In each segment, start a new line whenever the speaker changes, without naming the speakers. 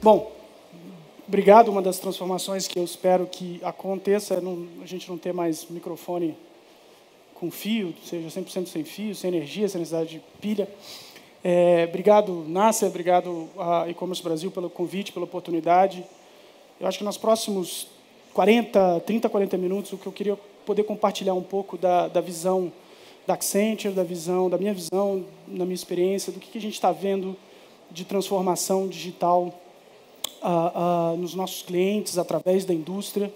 Bom, obrigado. Uma das transformações que eu espero que aconteça é a gente não ter mais microfone com fio, seja 100% sem fio, sem energia, sem necessidade de pilha. Obrigado, Nasser, obrigado a E-Commerce Brasil pelo convite, pela oportunidade. Eu acho que nos próximos 30, 40 minutos, o que eu queria poder compartilhar um pouco da visão da Accenture, da minha visão, na minha experiência, do que a gente está vendo de transformação digital nos nossos clientes, através da indústria.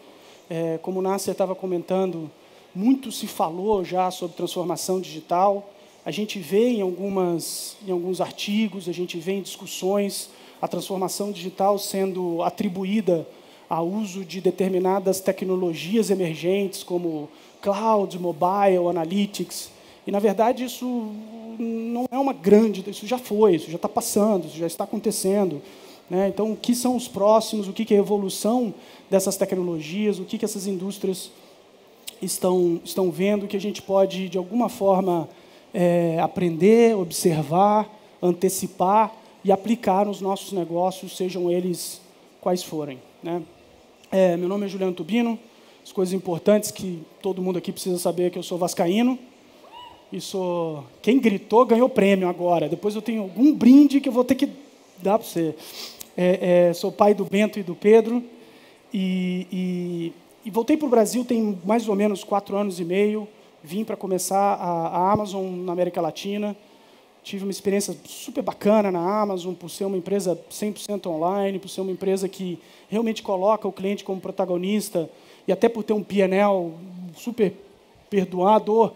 Como o Nasser estava comentando, muito se falou já sobre transformação digital. A gente vê em alguns artigos, a gente vê em discussões a transformação digital sendo atribuída ao uso de determinadas tecnologias emergentes, como cloud, mobile, analytics. E, na verdade, isso não é isso já foi, isso já está passando, isso já está acontecendo. Né? Então, o que são os próximos, o que é a evolução dessas tecnologias, o que essas indústrias estão vendo, que a gente pode, de alguma forma, aprender, observar, antecipar e aplicar nos nossos negócios, sejam eles quais forem. Né? Meu nome é Juliano Tubino. As coisas importantes que todo mundo aqui precisa saber é que eu sou vascaíno. E quem gritou ganhou prêmio agora. Depois eu tenho algum brinde que eu vou ter que dar para você. Sou pai do Bento e do Pedro. E voltei para o Brasil tem mais ou menos 4 anos e meio. Vim para começar a Amazon na América Latina. Tive uma experiência super bacana na Amazon, por ser uma empresa 100% online, por ser uma empresa que realmente coloca o cliente como protagonista, e até por ter um P&L super perdoador,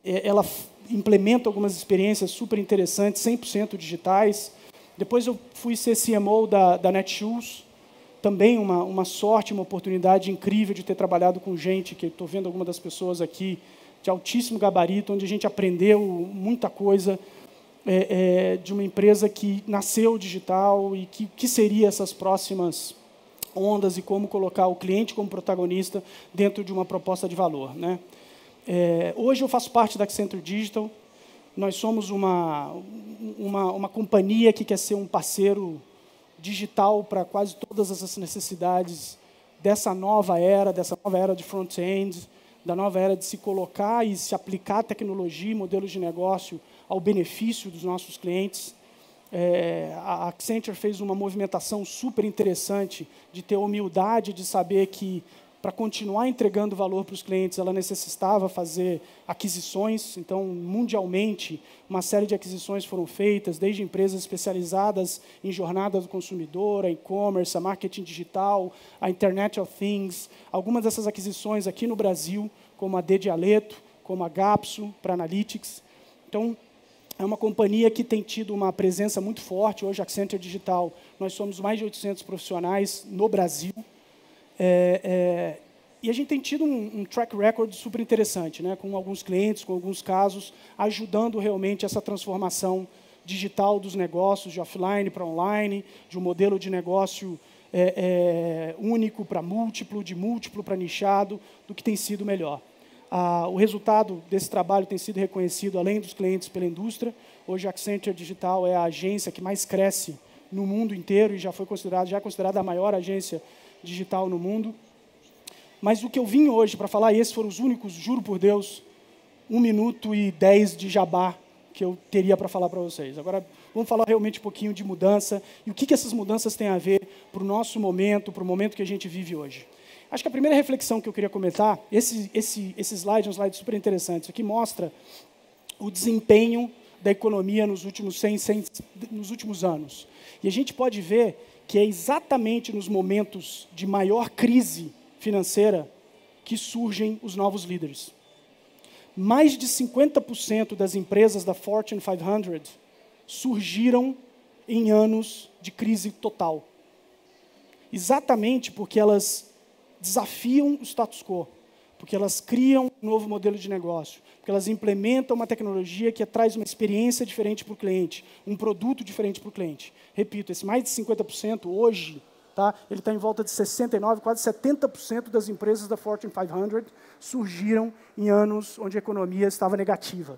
ela implementa algumas experiências super interessantes, 100% digitais. Depois eu fui ser CMO da Netshoes, também uma sorte, uma oportunidade incrível de ter trabalhado com gente, que estou vendo algumas das pessoas aqui, de altíssimo gabarito, onde a gente aprendeu muita coisa de uma empresa que nasceu digital e que seria essas próximas ondas e como colocar o cliente como protagonista dentro de uma proposta de valor. Né? Hoje eu faço parte da Accenture Digital. Nós somos uma companhia que quer ser um parceiro digital para quase todas essas necessidades dessa nova era de front-end, da nova era de se colocar e se aplicar tecnologia e modelos de negócio ao benefício dos nossos clientes. A Accenture fez uma movimentação super interessante de ter a humildade de saber que, para continuar entregando valor para os clientes, ela necessitava fazer aquisições. Então, mundialmente, uma série de aquisições foram feitas, desde empresas especializadas em jornada do consumidor, a e-commerce, a marketing digital, a Internet of Things. Algumas dessas aquisições aqui no Brasil, como a Dedialeto, como a Gapso, para Analytics. Então, é uma companhia que tem tido uma presença muito forte. Hoje, a Accenture Digital, nós somos mais de 800 profissionais no Brasil. E a gente tem tido um track record super interessante, né, com alguns clientes, com alguns casos, ajudando realmente essa transformação digital dos negócios, de offline para online, de um modelo de negócio único para múltiplo, de múltiplo para nichado, do que tem sido melhor. O resultado desse trabalho tem sido reconhecido, além dos clientes, pela indústria. Hoje, a Accenture Digital é a agência que mais cresce no mundo inteiro e já é considerada a maior agência digital no mundo. Mas o que eu vim hoje para falar, e esses foram os únicos, juro por Deus, 1 minuto e 10 de jabá que eu teria para falar para vocês. Agora, vamos falar realmente um pouquinho de mudança e o que essas mudanças têm a ver para o nosso momento, para o momento que a gente vive hoje. Acho que a primeira reflexão que eu queria comentar, esse slide é um slide super interessante. Isso aqui mostra o desempenho da economia nos últimos anos. E a gente pode ver que é exatamente nos momentos de maior crise financeira que surgem os novos líderes. Mais de 50% das empresas da Fortune 500 surgiram em anos de crise total. Exatamente porque elas desafiam o status quo, porque elas criam um novo modelo de negócio, porque elas implementam uma tecnologia que traz uma experiência diferente para o cliente, um produto diferente para o cliente. Repito, esse mais de 50% hoje, tá, ele está em volta de 69%, quase 70% das empresas da Fortune 500 surgiram em anos onde a economia estava negativa.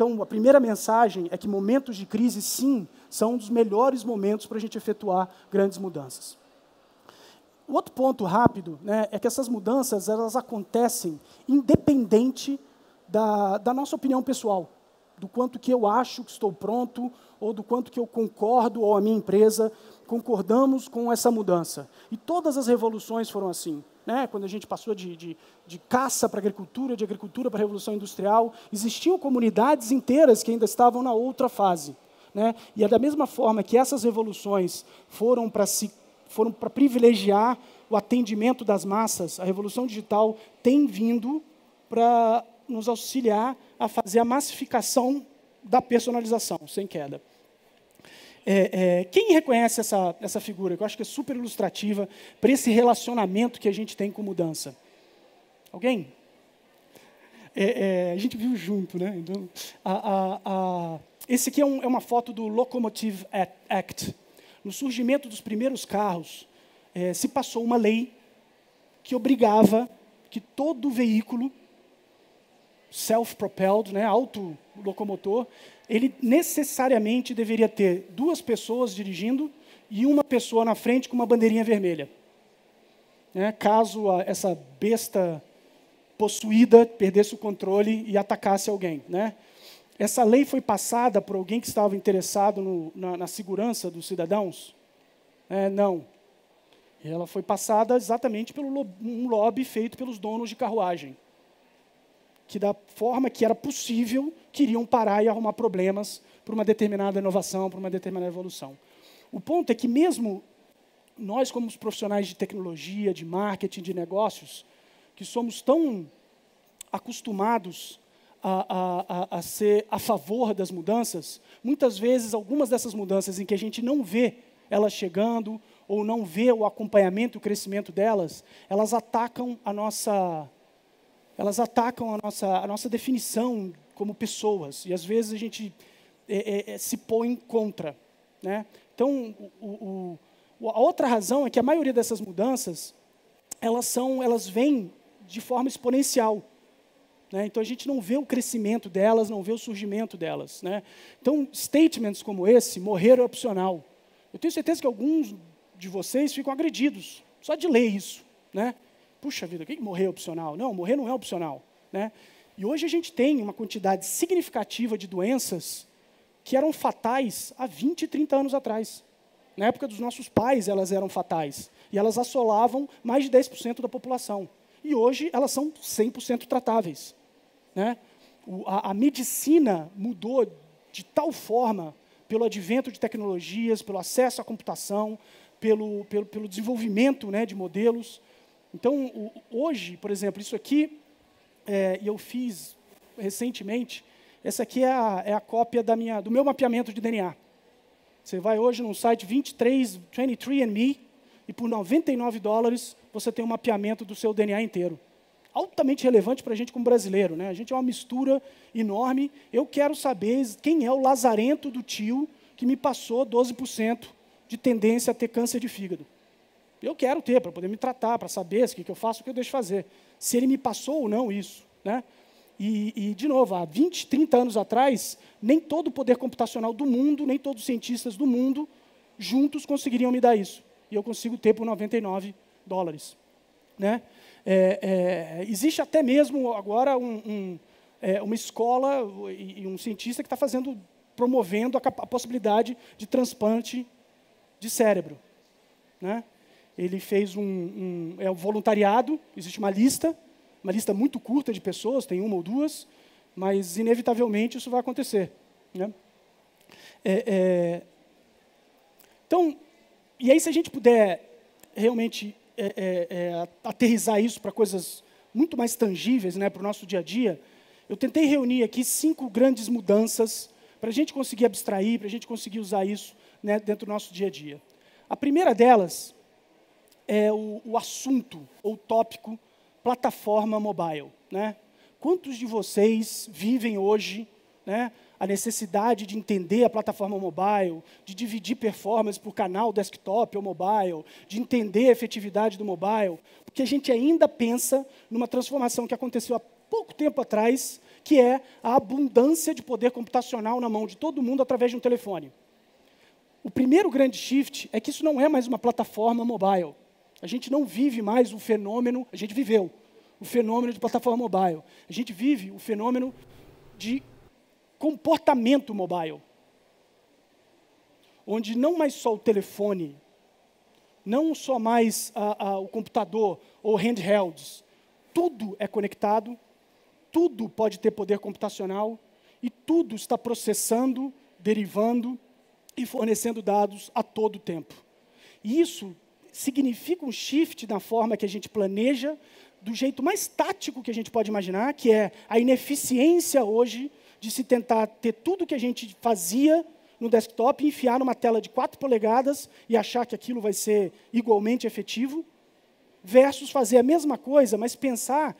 Então, a primeira mensagem é que momentos de crise, sim, são um dos melhores momentos para a gente efetuar grandes mudanças. O outro ponto rápido, né, é que essas mudanças elas acontecem independente da nossa opinião pessoal, do quanto que eu acho que estou pronto, ou do quanto que eu concordo, ou a minha empresa concordamos com essa mudança. E todas as revoluções foram assim. Né? Quando a gente passou de caça para agricultura, de agricultura para a Revolução Industrial, existiam comunidades inteiras que ainda estavam na outra fase. Né? E é da mesma forma que essas revoluções foram para privilegiar o atendimento das massas, a Revolução Digital tem vindo para nos auxiliar a fazer a massificação da personalização, sem queda. Quem reconhece essa figura, que eu acho que é super ilustrativa para esse relacionamento que a gente tem com mudança? Alguém? A gente viu junto, né? Então, esse aqui é uma foto do Locomotive Act. No surgimento dos primeiros carros, se passou uma lei que obrigava que todo veículo self-propelled, né, autolocomotor, ele necessariamente deveria ter 2 pessoas dirigindo e uma pessoa na frente com uma bandeirinha vermelha. Né, caso essa besta possuída perdesse o controle e atacasse alguém. Né? Essa lei foi passada por alguém que estava interessado na segurança dos cidadãos? Não. Ela foi passada exatamente pelo um lobby feito pelos donos de carruagem, que da forma que era possível, queriam parar e arrumar problemas por uma determinada inovação, por uma determinada evolução. O ponto é que mesmo nós, como os profissionais de tecnologia, de marketing, de negócios, que somos tão acostumados a ser a favor das mudanças, muitas vezes, algumas dessas mudanças em que a gente não vê elas chegando, ou não vê o acompanhamento e o crescimento delas, elas atacam a nossa definição como pessoas, e às vezes a gente se põe contra. Né? Então, a outra razão é que a maioria dessas mudanças, elas vêm de forma exponencial. Né? Então, a gente não vê o crescimento delas, não vê o surgimento delas. Né? Então, statements como esse, morrer é opcional. Eu tenho certeza que alguns de vocês ficam agredidos, só de ler isso. Né? Puxa vida, o que morrer é opcional? Não, morrer não é opcional. Né? E hoje a gente tem uma quantidade significativa de doenças que eram fatais há 20, 30 anos atrás. Na época dos nossos pais, elas eram fatais. E elas assolavam mais de 10% da população. E hoje, elas são 100% tratáveis. Né? A medicina mudou de tal forma, pelo advento de tecnologias, pelo acesso à computação, pelo desenvolvimento, né, de modelos. Então, hoje, por exemplo, isso aqui, e eu fiz recentemente, essa aqui é a cópia do meu mapeamento de DNA. Você vai hoje num site 23andMe, e por $99 você tem um mapeamento do seu DNA inteiro. Altamente relevante para a gente como brasileiro. Né? A gente é uma mistura enorme. Eu quero saber quem é o lazarento do tio que me passou 12% de tendência a ter câncer de fígado. Eu quero ter, para poder me tratar, para saber o que eu faço, o que eu deixo de fazer. Se ele me passou ou não isso. Né? E, de novo, há 20, 30 anos atrás, nem todo o poder computacional do mundo, nem todos os cientistas do mundo, juntos conseguiriam me dar isso. E eu consigo ter por $99. Né? Existe até mesmo agora uma escola e um cientista que está promovendo a possibilidade de transplante de cérebro. Né? Ele fez um voluntariado, existe uma lista muito curta de pessoas, tem 1 ou 2, mas inevitavelmente isso vai acontecer. Né? Então, e aí se a gente puder realmente aterrissar isso para coisas muito mais tangíveis, né, para o nosso dia a dia, eu tentei reunir aqui 5 grandes mudanças para a gente conseguir abstrair, para a gente conseguir usar isso, né, dentro do nosso dia a dia. A primeira delas é o assunto ou tópico plataforma mobile. Né? Quantos de vocês vivem hoje, né, a necessidade de entender a plataforma mobile, de dividir performance por canal desktop ou mobile, de entender a efetividade do mobile? Porque a gente ainda pensa numa transformação que aconteceu há pouco tempo atrás que é a abundância de poder computacional na mão de todo mundo através de um telefone. O primeiro grande shift é que isso não é mais uma plataforma mobile. A gente não vive mais o fenômeno, a gente viveu o fenômeno de plataforma mobile. A gente vive o fenômeno de comportamento mobile, onde não mais só o telefone, não só mais o computador ou handhelds, tudo é conectado, tudo pode ter poder computacional e tudo está processando, derivando e fornecendo dados a todo tempo. E isso significa um shift na forma que a gente planeja, do jeito mais tático que a gente pode imaginar, que é a ineficiência hoje de se tentar ter tudo que a gente fazia no desktop, enfiar numa tela de 4 polegadas e achar que aquilo vai ser igualmente efetivo, versus fazer a mesma coisa, mas pensar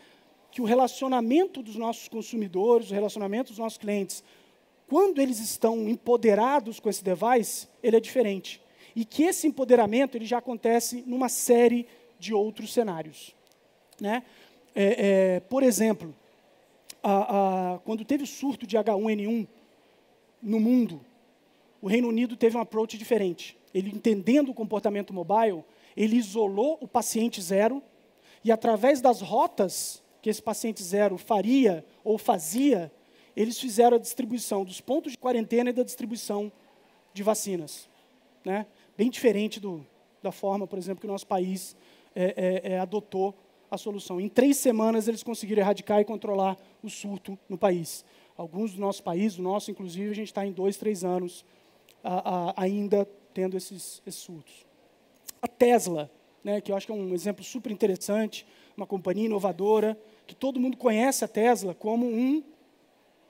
que o relacionamento dos nossos consumidores, o relacionamento dos nossos clientes, quando eles estão empoderados com esse device, ele é diferente. E que esse empoderamento ele já acontece numa série de outros cenários. Né? Por exemplo, quando teve o surto de H1N1 no mundo, o Reino Unido teve um approach diferente. Ele, entendendo o comportamento mobile, ele isolou o paciente zero e, através das rotas que esse paciente zero faria ou fazia, eles fizeram a distribuição dos pontos de quarentena e da distribuição de vacinas. Né? Bem diferente da forma, por exemplo, que o nosso país adotou a solução. Em 3 semanas, eles conseguiram erradicar e controlar o surto no país. Alguns do nosso país, o nosso, inclusive, a gente está em 2, 3 anos ainda tendo esses surtos. A Tesla, né, que eu acho que é um exemplo super interessante, uma companhia inovadora, que todo mundo conhece a Tesla como um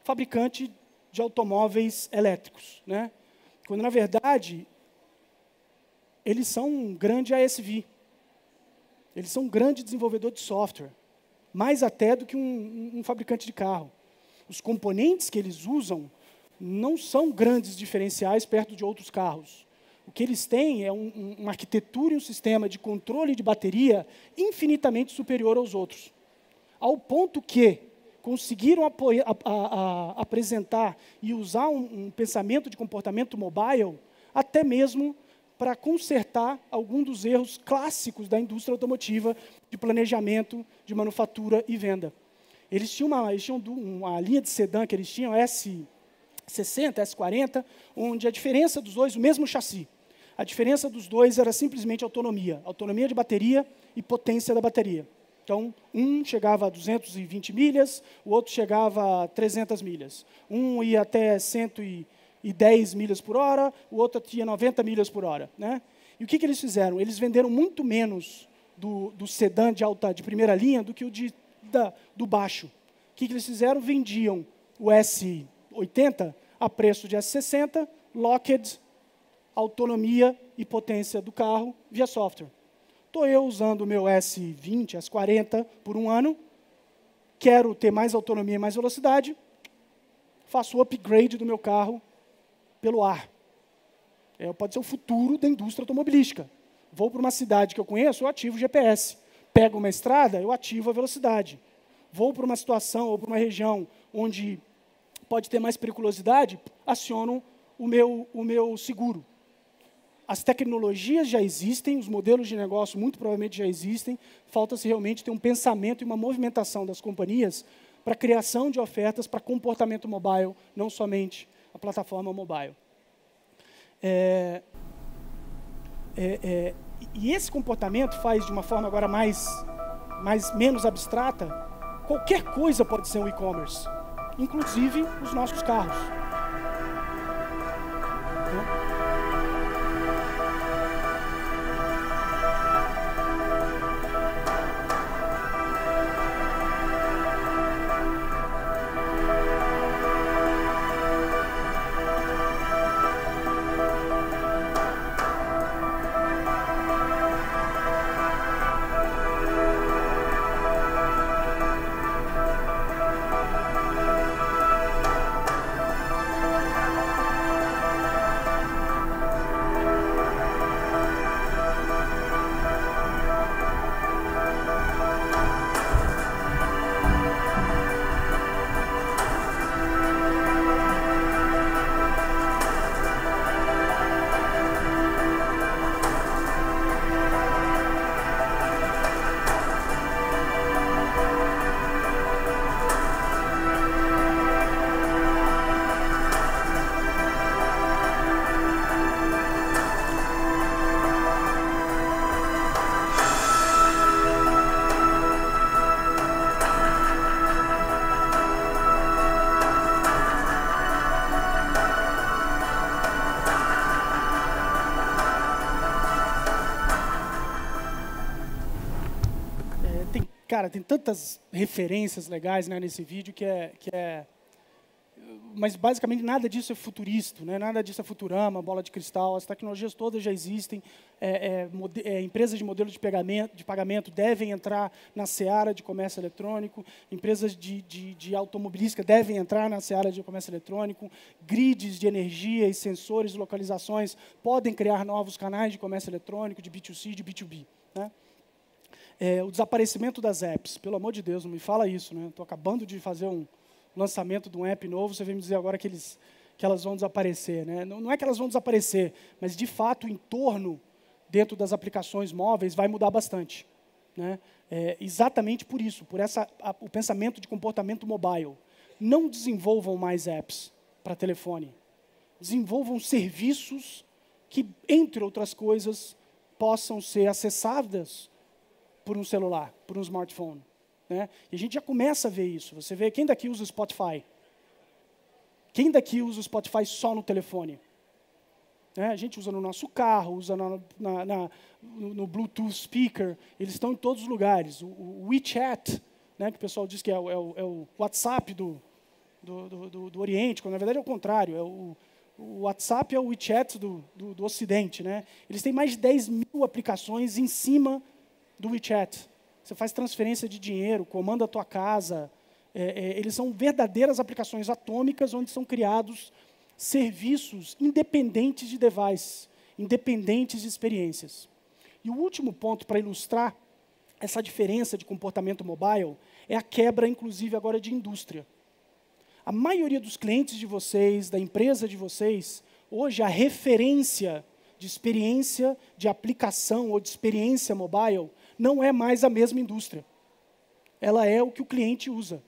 fabricante de automóveis elétricos. Né? Quando, na verdade, eles são um grande ASV. Eles são um grande desenvolvedor de software, mais até do que um fabricante de carro. Os componentes que eles usam não são grandes diferenciais perto de outros carros. O que eles têm é uma arquitetura e um sistema de controle de bateria infinitamente superior aos outros. Ao ponto que conseguiram apresentar e usar um pensamento de comportamento mobile, até mesmo para consertar algum dos erros clássicos da indústria automotiva de planejamento, de manufatura e venda. Eles tinham uma linha de sedã que eles tinham, S60, S40, onde a diferença dos dois, o mesmo chassi, a diferença dos dois era simplesmente autonomia de bateria e potência da bateria. Então, um chegava a 220 milhas, o outro chegava a 300 milhas. Um ia até 110 milhas por hora, o outro tinha 90 milhas por hora. Né? E o que eles fizeram? Eles venderam muito menos do sedã de primeira linha do que o do baixo. O que eles fizeram? Vendiam o S80 a preço de S60, locked, autonomia e potência do carro via software. Estou eu usando o meu S20, S40 por um ano, quero ter mais autonomia e mais velocidade, faço o upgrade do meu carro pelo ar. Pode ser o futuro da indústria automobilística. Vou para uma cidade que eu conheço, eu ativo o GPS. Pego uma estrada, eu ativo a velocidade. Vou para uma situação ou para uma região onde pode ter mais periculosidade, aciono o meu seguro. As tecnologias já existem, os modelos de negócio muito provavelmente já existem, falta-se realmente ter um pensamento e uma movimentação das companhias para a criação de ofertas para comportamento mobile, não somente a plataforma mobile. E esse comportamento faz, de uma forma agora menos abstrata, qualquer coisa pode ser um e-commerce, inclusive os nossos carros. cara, tem tantas referências legais, né, nesse vídeo mas basicamente nada disso é futurista, né? Nada disso é Futurama, bola de cristal. As tecnologias todas já existem. Empresas de modelo de pagamento devem entrar na seara de comércio eletrônico. Empresas de automobilística devem entrar na seara de comércio eletrônico. Grids de energia e sensores de localizações podem criar novos canais de comércio eletrônico, de B2C, de B2B. Né? O desaparecimento das apps. Pelo amor de Deus, não me fala isso. Estou acabando de fazer um lançamento de um app novo, você vem me dizer agora que elas vão desaparecer. Né? Não é que elas vão desaparecer, mas, de fato, o entorno dentro das aplicações móveis vai mudar bastante. Né? Exatamente por isso, o pensamento de comportamento mobile. Não desenvolvam mais apps para telefone. Desenvolvam serviços que, entre outras coisas, possam ser acessadas por um celular, por um smartphone. Né? E a gente já começa a ver isso. Você vê, quem daqui usa o Spotify? Quem daqui usa o Spotify só no telefone? Né? A gente usa no nosso carro, usa no Bluetooth speaker, eles estão em todos os lugares. O WeChat, né, que o pessoal diz que é o WhatsApp do Oriente, quando na verdade é o contrário. O WhatsApp é o WeChat do Ocidente. Né? Eles têm mais de 10 mil aplicações em cima do WeChat. Você faz transferência de dinheiro, comanda a tua casa. Eles são verdadeiras aplicações atômicas onde são criados serviços independentes de device, independentes de experiências. E o último ponto para ilustrar essa diferença de comportamento mobile é a quebra, inclusive, agora de indústria. A maioria dos clientes de vocês, da empresa de vocês, hoje a referência de experiência de aplicação ou de experiência mobile não é mais a mesma indústria. Ela é o que o cliente usa.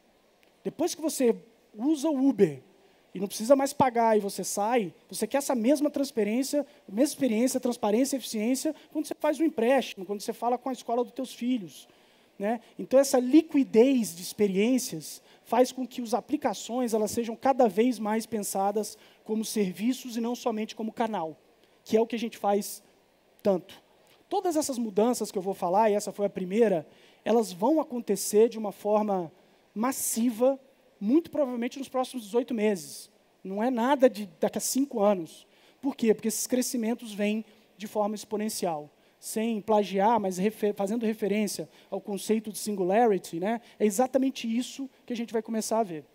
Depois que você usa o Uber e não precisa mais pagar e você sai, você quer essa mesma experiência, transparência e eficiência quando você faz um empréstimo, quando você fala com a escola dos teus filhos. Né? Então, essa liquidez de experiências faz com que as aplicações elas sejam cada vez mais pensadas como serviços e não somente como canal, que é o que a gente faz tanto. Todas essas mudanças que eu vou falar, e essa foi a primeira, elas vão acontecer de uma forma massiva, muito provavelmente nos próximos 18 meses. Não é nada de daqui a 5 anos. Por quê? Porque esses crescimentos vêm de forma exponencial. Sem plagiar, mas fazendo referência ao conceito de singularity, né? É exatamente isso que a gente vai começar a ver.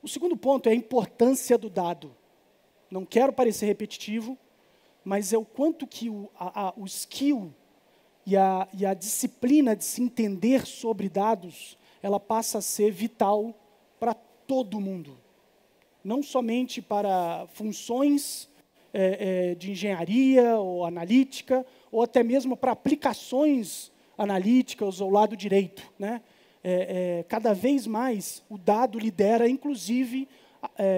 O segundo ponto é a importância do dado. Não quero parecer repetitivo, mas é o quanto que o skill e a disciplina de se entender sobre dados, ela passa a ser vital para todo mundo. Não somente para funções de engenharia ou analítica, ou até mesmo para aplicações analíticas ou lado direito. Né? Cada vez mais o dado lidera, inclusive,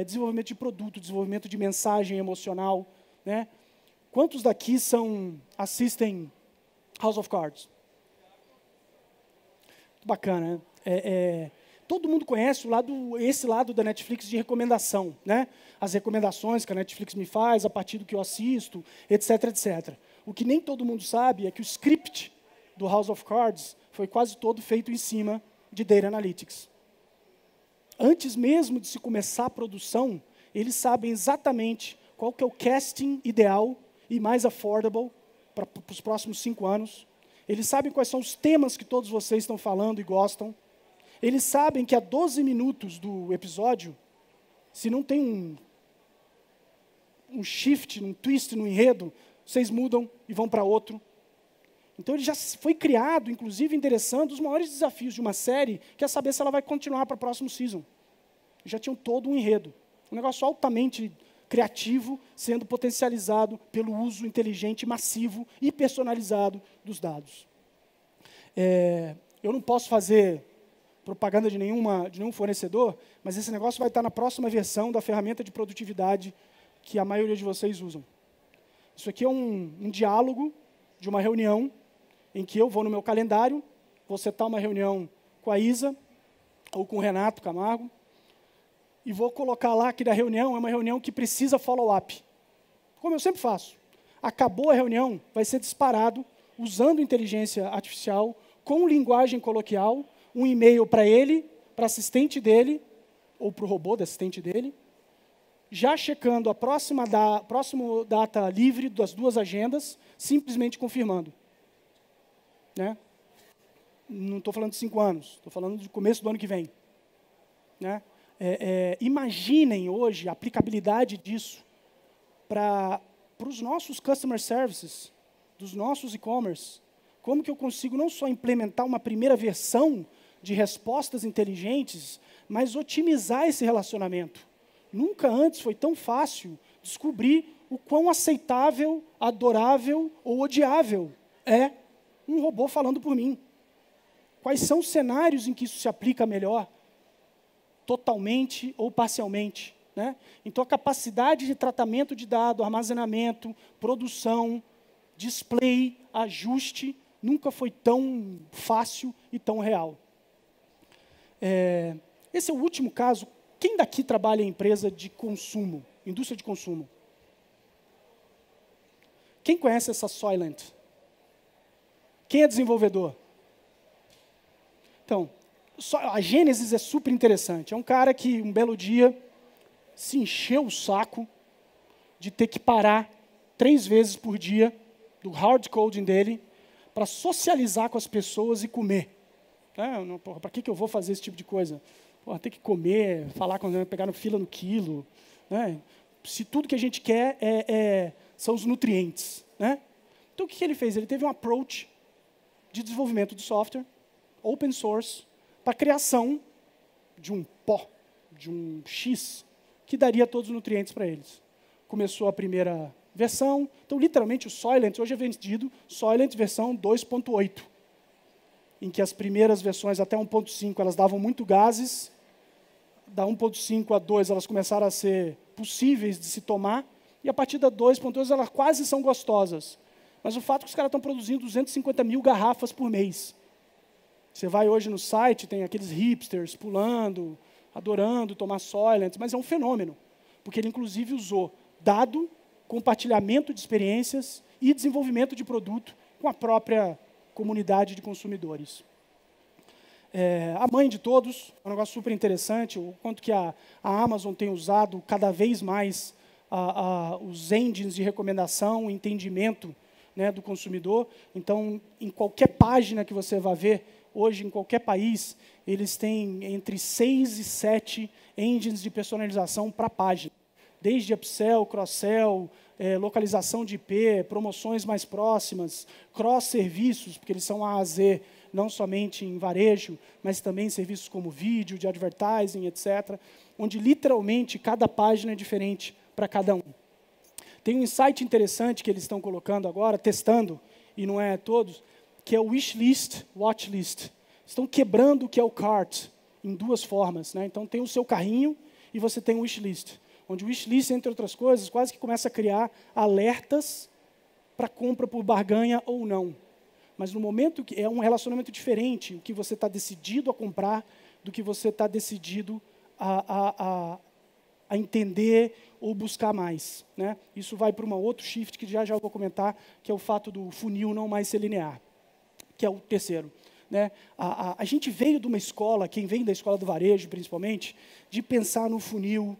desenvolvimento de produto, desenvolvimento de mensagem emocional. Né? Quantos daqui assistem House of Cards? Muito bacana, né? Todo mundo conhece esse lado da Netflix de recomendação, né? As recomendações que a Netflix me faz a partir do que eu assisto, etc, etc. O que nem todo mundo sabe é que o script do House of Cards foi quase todo feito em cima de Data Analytics. Antes mesmo de se começar a produção, eles sabem exatamente qual que é o casting ideal e mais affordable para os próximos 5 anos. Eles sabem quais são os temas que todos vocês estão falando e gostam. Eles sabem que a 12 minutos do episódio, se não tem um shift, um twist no enredo, vocês mudam e vão para outro. Então, ele já foi criado, inclusive, endereçando os maiores desafios de uma série, que é saber se ela vai continuar para o próximo season. Já tinham todo um enredo. Um negócio altamente criativo, sendo potencializado pelo uso inteligente, massivo e personalizado dos dados. Eu não posso fazer propaganda de nenhum fornecedor, mas esse negócio vai estar na próxima versão da ferramenta de produtividade que a maioria de vocês usam. Isso aqui é um diálogo de uma reunião em que eu vou no meu calendário, vou setar uma reunião com a Isa ou com o Renato Camargo e vou colocar lá que da reunião é uma reunião que precisa follow-up. Como eu sempre faço. Acabou a reunião, vai ser disparado, usando inteligência artificial, com linguagem coloquial, um e-mail para ele, para assistente dele, ou para o robô da assistente dele, já checando a próxima data livre das 2 agendas, simplesmente confirmando. Né? Não estou falando de 5 anos, estou falando do começo do ano que vem. Né? Imaginem hoje a aplicabilidade disso para os nossos customer services, dos nossos e-commerce. Como que eu consigo não só implementar uma primeira versão de respostas inteligentes, mas otimizar esse relacionamento. Nunca antes foi tão fácil descobrir o quão aceitável, adorável ou odiável é um robô falando por mim. Quais são os cenários em que isso se aplica melhor? Totalmente ou parcialmente. Né? Então, a capacidade de tratamento de dado, armazenamento, produção, display, ajuste, nunca foi tão fácil e tão real. Esse é o último caso. Quem daqui trabalha em empresa de consumo, indústria de consumo? Quem conhece essa Soylent? Quem é desenvolvedor? Então, a Gênesis é super interessante. É um cara que, um belo dia, se encheu o saco de ter que parar 3 vezes por dia do hard coding dele para socializar com as pessoas e comer. Para que eu vou fazer esse tipo de coisa? Porra, ter que comer, falar com pegar no fila no quilo. Né? Se tudo que a gente quer são os nutrientes. Né? Então, o que ele fez? Ele teve um approach de desenvolvimento de software, open source, para a criação de um pó, de um X, que daria todos os nutrientes para eles. Começou a primeira versão. Então, literalmente, o Soylent hoje é vendido Soylent versão 2.8, em que as primeiras versões, até 1.5, elas davam muito gases. Da 1.5 a 2, elas começaram a ser possíveis de se tomar. E a partir da 2.2, elas quase são gostosas. Mas o fato é que os caras estão produzindo 250 mil garrafas por mês. Você vai hoje no site, tem aqueles hipsters pulando, adorando tomar Soylent, mas é um fenômeno. Porque ele, inclusive, usou dado, compartilhamento de experiências e desenvolvimento de produto com a própria comunidade de consumidores. A mãe de todos, é um negócio super interessante, o quanto que a Amazon tem usado cada vez mais os engines de recomendação, o entendimento, né, do consumidor. Então, em qualquer página que você vá ver, hoje, em qualquer país, eles têm entre 6 e 7 engines de personalização para a página. Desde upsell, cross-sell, localização de IP, promoções mais próximas, cross-serviços, porque eles são A a Z, não somente em varejo, mas também em serviços como vídeo, de advertising, etc., onde literalmente cada página é diferente para cada um. Tem um insight interessante que eles estão colocando agora, testando, e não é todos, que é o wishlist, watchlist. Estão quebrando o que é o cart, em 2 formas. Né? Então, tem o seu carrinho e você tem o wishlist. Onde o wishlist, entre outras coisas, quase que começa a criar alertas para compra por barganha ou não. Mas no momento que é um relacionamento diferente, o que você está decidido a comprar, do que você está decidido a entender ou buscar mais. Né? Isso vai para um outro shift que já vou comentar, que é o fato do funil não mais ser linear, que é o terceiro. Né? A gente veio de uma escola, quem vem da escola do varejo, principalmente, de pensar no funil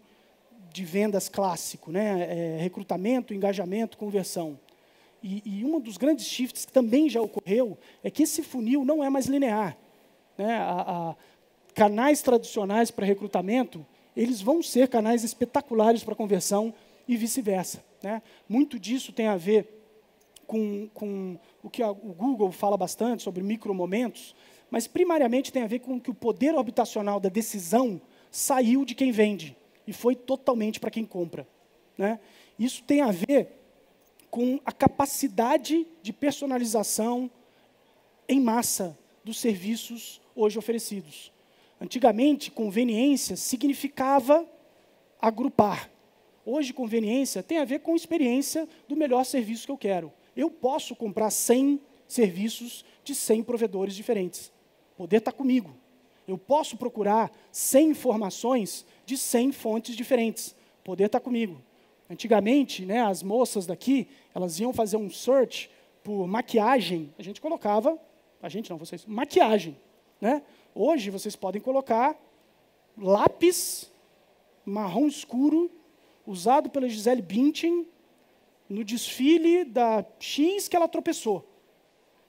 de vendas clássico, né? Recrutamento, engajamento, conversão. E um dos grandes shifts que também já ocorreu é que esse funil não é mais linear. Né? Canais tradicionais para recrutamento, eles vão ser canais espetaculares para conversão e vice-versa. Né? Muito disso tem a ver com o que o Google fala bastante sobre micromomentos, mas primariamente tem a ver com que o poder orbitacional da decisão saiu de quem vende e foi totalmente para quem compra. Né? Isso tem a ver com a capacidade de personalização em massa dos serviços hoje oferecidos. Antigamente, conveniência significava agrupar. Hoje, conveniência tem a ver com experiência do melhor serviço que eu quero. Eu posso comprar 100 serviços de 100 provedores diferentes. O poder está comigo. Eu posso procurar 100 informações de 100 fontes diferentes. O poder está comigo. Antigamente, né, as moças daqui, elas iam fazer um search por maquiagem. A gente colocava a gente não, vocês, maquiagem, né? Hoje vocês podem colocar lápis marrom escuro usado pela Gisele Bündchen no desfile da X que ela tropeçou.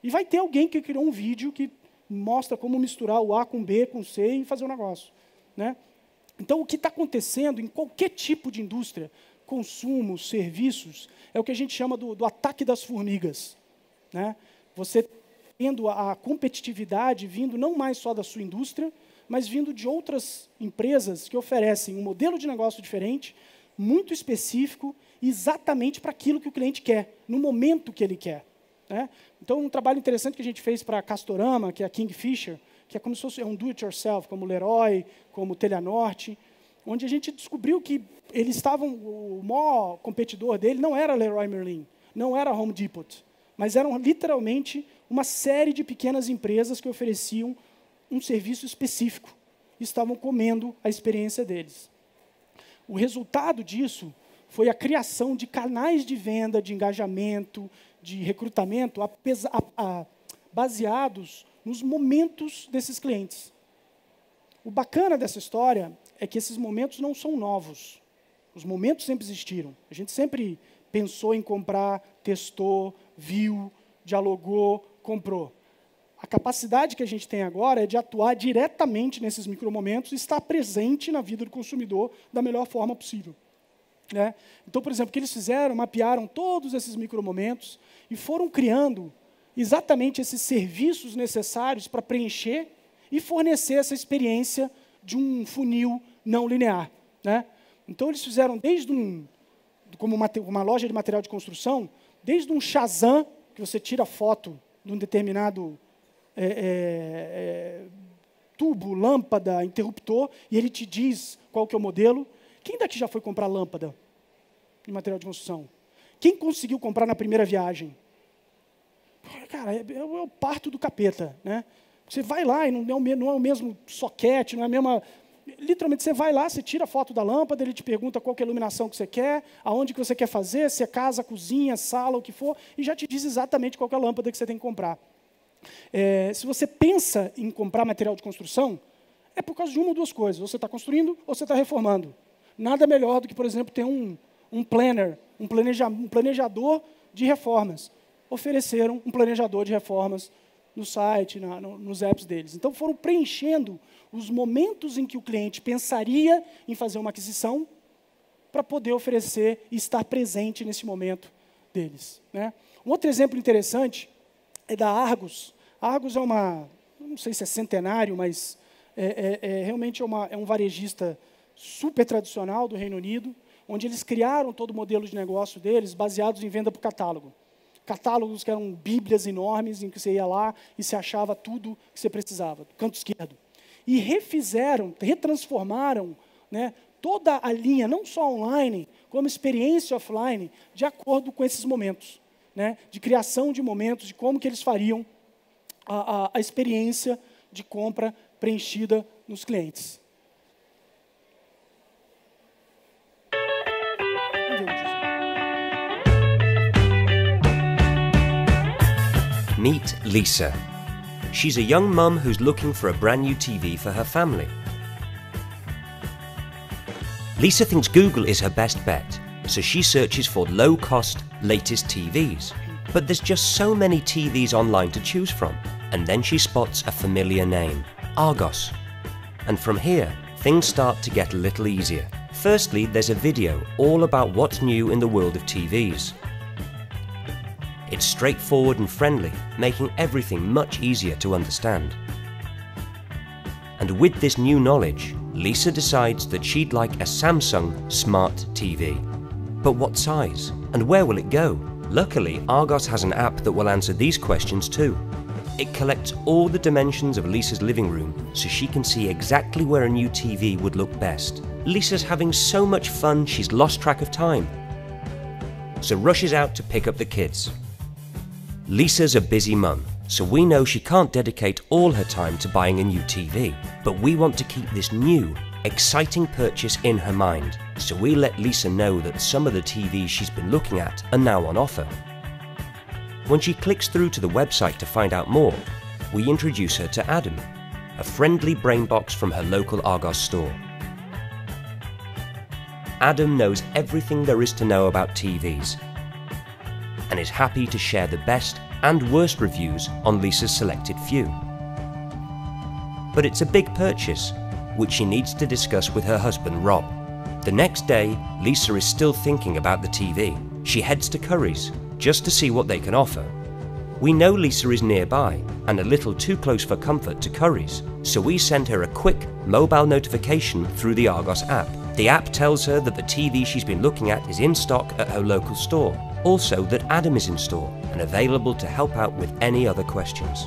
E vai ter alguém que criou um vídeo que mostra como misturar o A com B, com C e fazer um negócio, né? Então, o que está acontecendo em qualquer tipo de indústria, consumo, serviços, é o que a gente chama do ataque das formigas, né? Você tendo a competitividade vindo não mais só da sua indústria, mas vindo de outras empresas que oferecem um modelo de negócio diferente, muito específico, exatamente para aquilo que o cliente quer, no momento que ele quer, né? Então, um trabalho interessante que a gente fez para a Castorama, que é a Kingfisher, que é como se fosse um do-it-yourself, como o Leroy, como o Telhanorte, onde a gente descobriu que eles estavam, o maior competidor dele não era Leroy Merlin, não era Home Depot, mas eram literalmente uma série de pequenas empresas que ofereciam um serviço específico e estavam comendo a experiência deles. O resultado disso foi a criação de canais de venda, de engajamento, de recrutamento, baseados nos momentos desses clientes. O bacana dessa história é que esses momentos não são novos. Os momentos sempre existiram. A gente sempre pensou em comprar, testou, viu, dialogou, comprou. A capacidade que a gente tem agora é de atuar diretamente nesses micromomentos e estar presente na vida do consumidor da melhor forma possível, né? Então, por exemplo, o que eles fizeram, mapearam todos esses micromomentos e foram criando exatamente esses serviços necessários para preencher e fornecer essa experiência de um funil não linear, né? Então, eles fizeram desde como uma loja de material de construção, desde um Shazam, que você tira foto de um determinado tubo, lâmpada, interruptor, e ele te diz qual que é o modelo. Quem daqui já foi comprar lâmpada de material de construção? Quem conseguiu comprar na primeira viagem? Cara, é o parto do capeta, né? Você vai lá e não é o mesmo soquete, não é a mesma... Literalmente, você vai lá, você tira a foto da lâmpada, ele te pergunta qual que é a iluminação que você quer, aonde que você quer fazer, se é casa, cozinha, sala, o que for, e já te diz exatamente qual que é a lâmpada que você tem que comprar. Se você pensa em comprar material de construção, é por causa de uma ou duas coisas. Ou você está construindo ou você está reformando. Nada melhor do que, por exemplo, ter um planner, um planejador de reformas. Ofereceram um planejador de reformas no site, nos apps deles. Então, foram preenchendo os momentos em que o cliente pensaria em fazer uma aquisição para poder oferecer e estar presente nesse momento deles, né? Um outro exemplo interessante é da Argos. A Argos é não sei se é centenário, mas realmente é um varejista super tradicional do Reino Unido, onde eles criaram todo o modelo de negócio deles baseados em venda por catálogo. Catálogos que eram bíblias enormes, em que você ia lá e se achava tudo que você precisava, do canto esquerdo. E retransformaram, né, toda a linha, não só online, como experiência offline, de acordo com esses momentos, né, de criação de momentos, de como que eles fariam a experiência de compra preenchida nos clientes.
Meet Lisa. She's a young mum who's looking for a brand new TV for her family. Lisa thinks Google is her best bet, so she searches for low-cost, latest TVs. But there's just so many TVs online to choose from, and then she spots a familiar name, Argos. And from here, things start to get a little easier. Firstly, there's a video all about what's new in the world of TVs. It's straightforward and friendly, making everything much easier to understand. And with this new knowledge, Lisa decides that she'd like a Samsung Smart TV. But what size? And where will it go? Luckily, Argos has an app that will answer these questions too. It collects all the dimensions of Lisa's living room so she can see exactly where a new TV would look best. Lisa's having so much fun she's lost track of time, so rushes out to pick up the kids. Lisa's a busy mum, so we know she can't dedicate all her time to buying a new TV, but we want to keep this new, exciting purchase in her mind, so we let Lisa know that some of the TVs she's been looking at are now on offer. When she clicks through to the website to find out more, we introduce her to Adam, a friendly brain box from her local Argos store. Adam knows everything there is to know about TVs and is happy to share the best and worst reviews on Lisa's selected few. But it's a big purchase, which she needs to discuss with her husband Rob. The next day, Lisa is still thinking about the TV. She heads to Currys just to see what they can offer. We know Lisa is nearby and a little too close for comfort to Currys, so we send her a quick mobile notification through the Argos app. The app tells her that the TV she's been looking at is in stock at her local store, also that Adam is in store and available to help out with any other questions.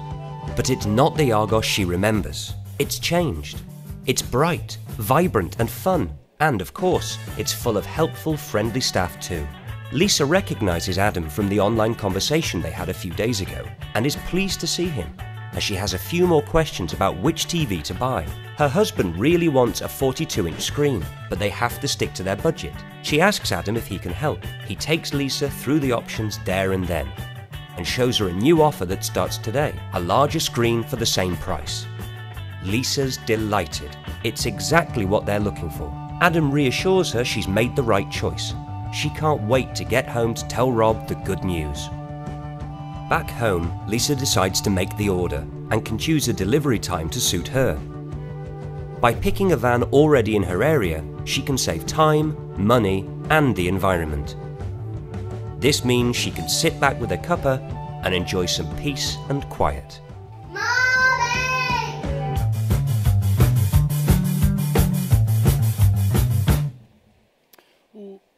But it's not the Argos she remembers. It's changed. It's bright, vibrant and fun, and of course, it's full of helpful, friendly staff too. Lisa recognises Adam from the online conversation they had a few days ago and is pleased to see him, as she has a few more questions about which TV to buy. Her husband really wants a 42-inch screen, but they have to stick to their budget. She asks Adam if he can help. He takes Lisa through the options there and then, and shows her a new offer that starts today, a larger screen for the same price. Lisa's delighted. It's exactly what they're looking for. Adam reassures her she's made the right choice. She can't wait to get home to tell Rob the good news. Back home, Lisa decides to make the order and can choose a delivery time to suit her. By picking a van already in her area, she can save time, money, and the environment. This means she can sit back with a cuppa and enjoy some peace and quiet.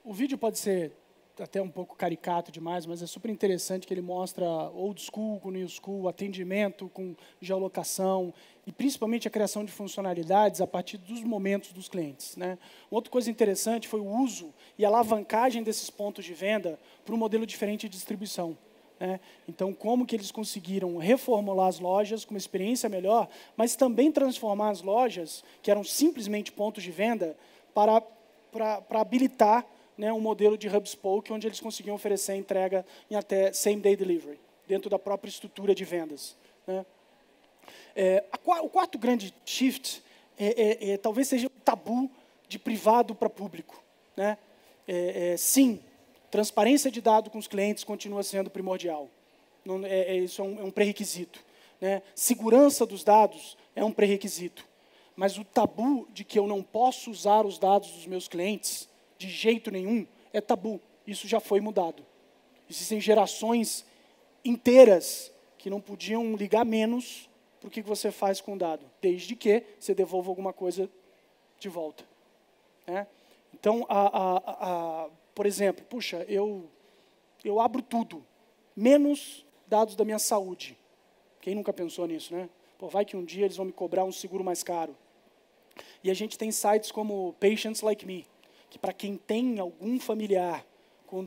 O vídeo pode ser até um pouco caricato demais, mas é super interessante que ele mostra old school com new school, atendimento com geolocação e principalmente a criação de funcionalidades a partir dos momentos dos clientes, né? Outra coisa interessante foi o uso e a alavancagem desses pontos de venda para um modelo diferente de distribuição, né? Então, como que eles conseguiram reformular as lojas com uma experiência melhor, mas também transformar as lojas, que eram simplesmente pontos de venda, para habilitar, né, um modelo de hub spoke, onde eles conseguiam oferecer entrega em até same-day delivery, dentro da própria estrutura de vendas, né? O quarto grande shift talvez seja o tabu de privado para público, né? Sim, transparência de dados com os clientes continua sendo primordial. Não, isso é um pré-requisito, né? Segurança dos dados é um pré-requisito. Mas o tabu de que eu não posso usar os dados dos meus clientes de jeito nenhum é tabu. Isso já foi mudado. Existem gerações inteiras que não podiam ligar menos para o que você faz com o dado, desde que você devolva alguma coisa de volta, né? Então, por exemplo, puxa, eu abro tudo, menos dados da minha saúde. Quem nunca pensou nisso, né? Pô, vai que um dia eles vão me cobrar um seguro mais caro. E a gente tem sites como Patients Like Me, que para quem tem algum familiar com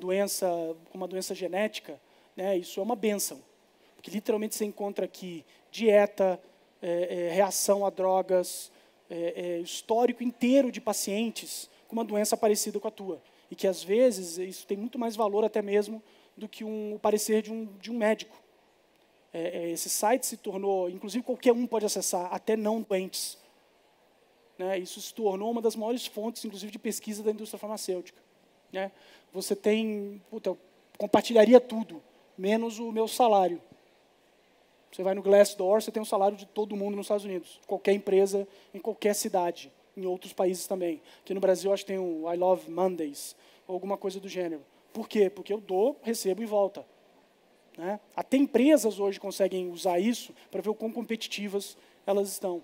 uma doença genética, né, isso é uma bênção. Porque literalmente você encontra aqui dieta, reação a drogas, histórico inteiro de pacientes com uma doença parecida com a tua. E que às vezes isso tem muito mais valor até mesmo do que o parecer de um médico. Esse site se tornou, inclusive qualquer um pode acessar, até não doentes, né? Isso se tornou uma das maiores fontes, inclusive, de pesquisa da indústria farmacêutica, né? Você tem, eu compartilharia tudo, menos o meu salário. Você vai no Glassdoor, você tem o salário de todo mundo nos Estados Unidos, qualquer empresa, em qualquer cidade, em outros países também. Aqui no Brasil, acho que tem o I Love Mondays, ou alguma coisa do gênero. Por quê? Porque eu dou, recebo e volta, né? Até empresas hoje conseguem usar isso para ver o quão competitivas elas estão.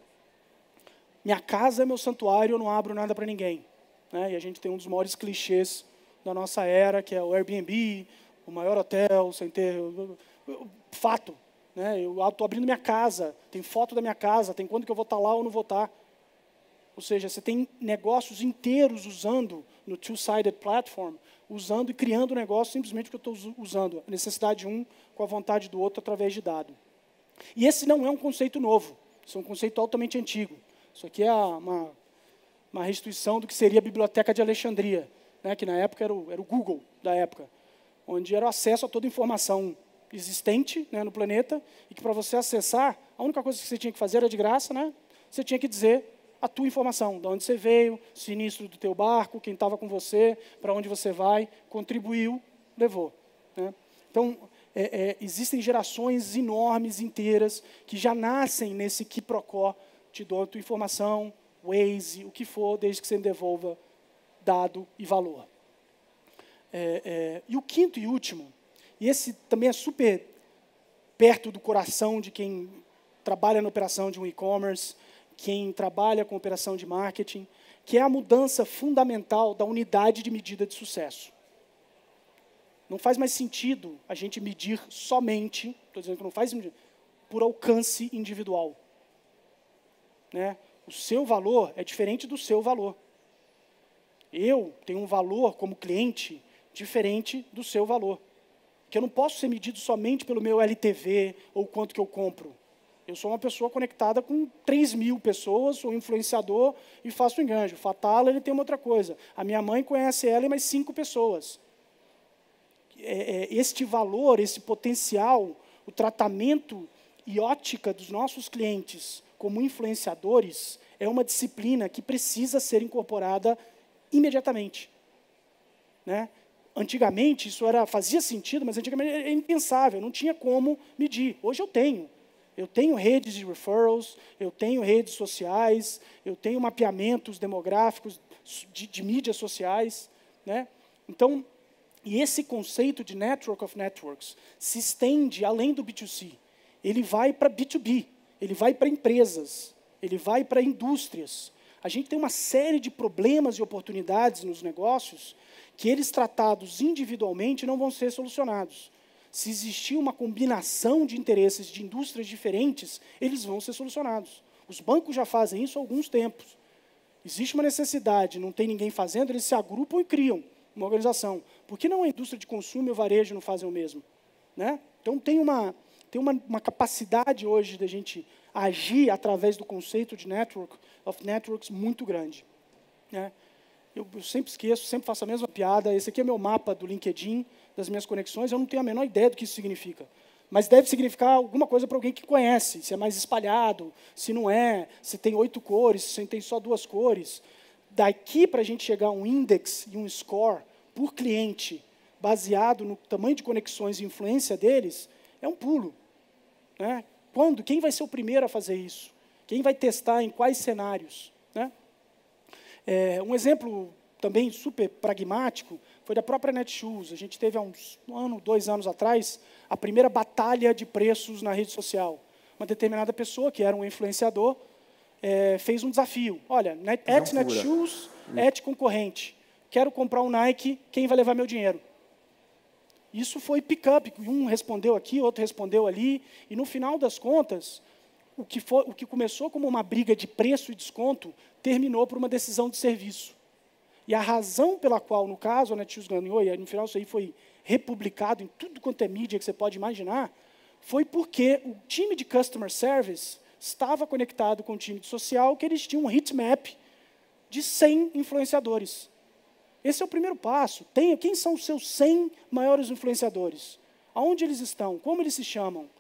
Minha casa é meu santuário, eu não abro nada para ninguém, né? E a gente tem um dos maiores clichês da nossa era, que é o Airbnb, o maior hotel, sem ter... Fato, né? Eu estou abrindo minha casa, tem foto da minha casa, tem quando que eu vou estar lá ou não vou estar. Ou seja, você tem negócios inteiros usando no two-sided platform, usando e criando negócio simplesmente porque eu estou usando a necessidade de um com a vontade do outro através de dado. E esse não é um conceito novo, isso é um conceito altamente antigo. Isso aqui é uma restituição do que seria a Biblioteca de Alexandria, né, que na época era o Google da época, onde era o acesso a toda informação existente, né, no planeta, e que para você acessar, A única coisa que você tinha que fazer era de graça, né? Você tinha que dizer a tua informação, de onde você veio, sinistro do teu barco, quem estava com você, para onde você vai, contribuiu, levou. Né? Então, existem gerações enormes, inteiras, que já nascem nesse quiprocó, te dou a tua informação, Waze, o que for, desde que você me devolva dado e valor. E o quinto e último, e esse também é super perto do coração de quem trabalha na operação de um e-commerce, quem trabalha com operação de marketing, que é a mudança fundamental da unidade de medida de sucesso. Não faz mais sentido a gente medir somente, estou dizendo que não faz sentido, por alcance individual. Né? O seu valor é diferente do seu valor. Eu tenho um valor como cliente diferente do seu valor. Que eu não posso ser medido somente pelo meu LTV ou quanto que eu compro. Eu sou uma pessoa conectada com 3.000 pessoas, sou influenciador e faço enganjo. Fatala, ele tem uma outra coisa. A minha mãe conhece ela e mais 5 pessoas. Este valor, esse potencial, o tratamento e ótica dos nossos clientes como influenciadores é uma disciplina que precisa ser incorporada imediatamente. Né? Antigamente, isso fazia sentido, mas antigamente era impensável, não tinha como medir. Hoje eu tenho. Eu tenho redes de referrals, eu tenho redes sociais, eu tenho mapeamentos demográficos de mídias sociais. Né? Então, e esse conceito de Network of Networks se estende além do B2C. Ele vai para B2B, ele vai para empresas, ele vai para indústrias. A gente tem uma série de problemas e oportunidades nos negócios que eles tratados individualmente não vão ser solucionados. Se existir uma combinação de interesses de indústrias diferentes, eles vão ser solucionados. Os bancos já fazem isso há alguns tempos. Existe uma necessidade, não tem ninguém fazendo, eles se agrupam e criam uma organização. Por que não a indústria de consumo e o varejo não fazem o mesmo? Né? Então, tem uma capacidade hoje de a gente agir através do conceito de Network of Networks muito grande. Né? Eu sempre esqueço, sempre faço a mesma piada. Esse aqui é meu mapa do LinkedIn, das minhas conexões. Eu não tenho a menor ideia do que isso significa. Mas deve significar alguma coisa para alguém que conhece. Se é mais espalhado, se não é, se tem 8 cores, se tem só 2 cores. Daqui para a gente chegar a um index e um score por cliente, baseado no tamanho de conexões e influência deles, é um pulo. Né? Quando? Quem vai ser o primeiro a fazer isso? Quem vai testar em quais cenários? Né? Um exemplo também super pragmático foi da própria Netshoes. A gente teve há uns 2 anos atrás a primeira batalha de preços na rede social. Uma determinada pessoa, que era um influenciador, fez um desafio. Olha, Netshoes, concorrente. Quero comprar um Nike, quem vai levar meu dinheiro? Isso foi pick-up. Um respondeu aqui, outro respondeu ali. E, no final das contas, o que começou como uma briga de preço e desconto terminou por uma decisão de serviço. E a razão pela qual, no caso, a Netshoes ganhou, e no final isso aí foi republicado em tudo quanto é mídia que você pode imaginar, foi porque o time de Customer Service estava conectado com o time de social, que eles tinham um heatmap de 100 influenciadores. Esse é o primeiro passo. Quem são os seus 100 maiores influenciadores? Aonde eles estão? Como eles se chamam?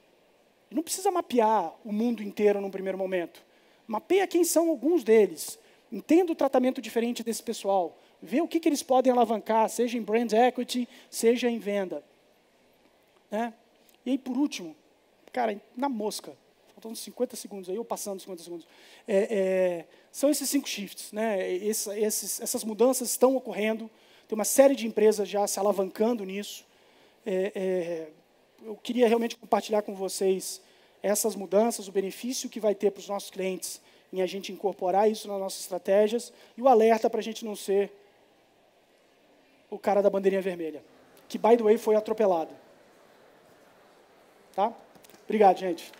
E não precisa mapear o mundo inteiro num primeiro momento. Mapeia quem são alguns deles. Entenda o tratamento diferente desse pessoal. Vê o que eles podem alavancar, seja em brand equity, seja em venda. Né? E aí, por último, cara, na mosca, faltando 50 segundos aí, ou passando 50 segundos, são esses 5 shifts. Né? Essas mudanças estão ocorrendo, tem uma série de empresas já se alavancando nisso. Eu queria realmente compartilhar com vocês essas mudanças, o benefício que vai ter para os nossos clientes em a gente incorporar isso nas nossas estratégias, e o alerta para a gente não ser o cara da bandeirinha vermelha, que, by the way, foi atropelado. Tá? Obrigado, gente.